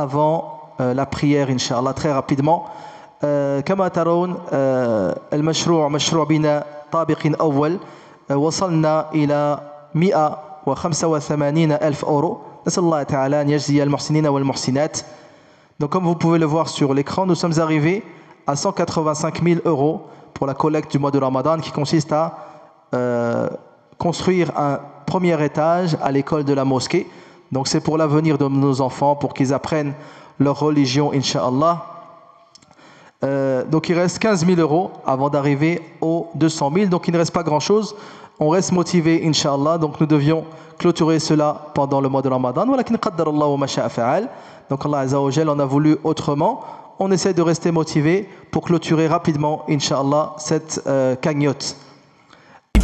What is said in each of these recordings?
avant la prière Inch'Allah, très rapidement. كما ترون المشروع مشروع بناء طابق أول وصلنا إلى 185 ألف أورو. نسأل الله تعالى أن يجزي المحسنين والمحسنات. Donc comme vous pouvez le voir sur l'écran, nous sommes arrivés à 185 000 euros pour la collecte du mois de Ramadan qui consiste à construire un premier étage à l'école de la mosquée. Donc c'est pour l'avenir de nos enfants, pour qu'ils apprennent leur religion, Inch'Allah. Donc il reste 15 000 euros avant d'arriver aux 200 000. Donc il ne reste pas grand-chose. On reste motivé, Inch'Allah. Donc nous devions clôturer cela pendant le mois de Ramadan. Donc Allah Azza wa Jal en a voulu autrement. On essaie de rester motivé pour clôturer rapidement, Inch'Allah, cette cagnotte.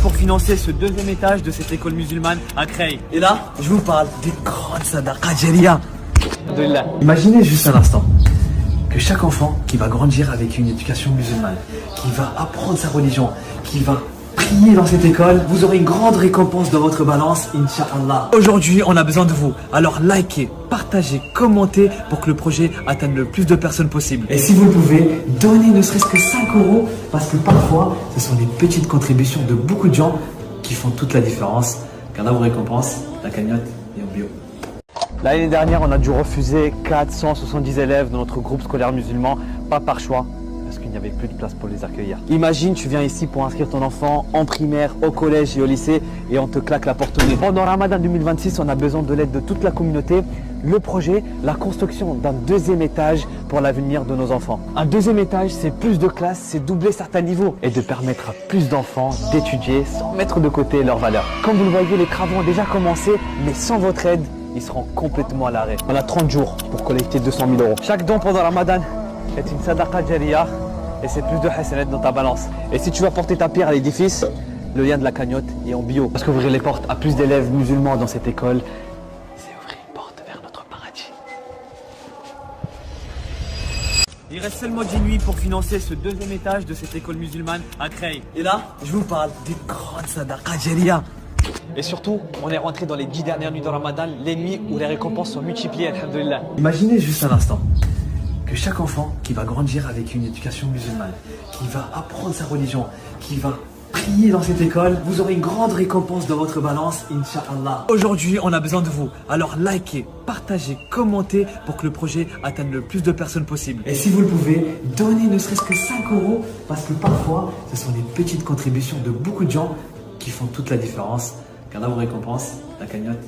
Pour financer ce deuxième étage de cette école musulmane à Creil. Et là, je vous parle des grandes sadaqas jariyah. Imaginez juste un instant que chaque enfant qui va grandir avec une éducation musulmane, qui va apprendre sa religion, qui va prier dans cette école, vous aurez une grande récompense dans votre balance, Inch'Allah. Aujourd'hui, on a besoin de vous. Alors likez, partagez, commentez pour que le projet atteigne le plus de personnes possible. Et si vous le pouvez, donnez ne serait-ce que 5 euros, parce que parfois, ce sont les petites contributions de beaucoup de gens qui font toute la différence. Car là, vos récompenses, la cagnotte et au bio. L'année dernière, on a dû refuser 470 élèves dans notre groupe scolaire musulman, pas par choix, parce qu'il n'y avait plus de place pour les accueillir. Imagine, tu viens ici pour inscrire ton enfant en primaire, au collège et au lycée, et on te claque la porte au nez. Pendant Ramadan 2026, on a besoin de l'aide de toute la communauté. Le projet, la construction d'un deuxième étage pour l'avenir de nos enfants. Un deuxième étage, c'est plus de classes, c'est doubler certains niveaux et de permettre à plus d'enfants d'étudier sans mettre de côté leurs valeurs. Comme vous le voyez, les travaux ont déjà commencé, mais sans votre aide, ils seront complètement à l'arrêt. On a 30 jours pour collecter 200 000 euros. Chaque don pendant Ramadan est une sadaqa jariyah et c'est plus de hasanat dans ta balance. Et si tu vas porter ta pierre à l'édifice, le lien de la cagnotte est en bio. Parce qu'ouvrir les portes à plus d'élèves musulmans dans cette école, c'est ouvrir une porte vers notre paradis. Il reste seulement 10 nuits pour financer ce deuxième étage de cette école musulmane à Creil. Et là, je vous parle des grandes sadaqas jariyah. Et surtout, on est rentré dans les 10 dernières nuits de Ramadan, les nuits où les récompenses sont multipliées, alhamdoulilah. Imaginez juste un instant que chaque enfant qui va grandir avec une éducation musulmane, qui va apprendre sa religion, qui va prier dans cette école, vous aurez une grande récompense dans votre balance, Inch'Allah. Aujourd'hui, on a besoin de vous. Alors likez, partagez, commentez pour que le projet atteigne le plus de personnes possible. Et si vous le pouvez, donnez ne serait-ce que 5 euros, parce que parfois, ce sont les petites contributions de beaucoup de gens qui font toute la différence. Car là, vos récompenses, la cagnotte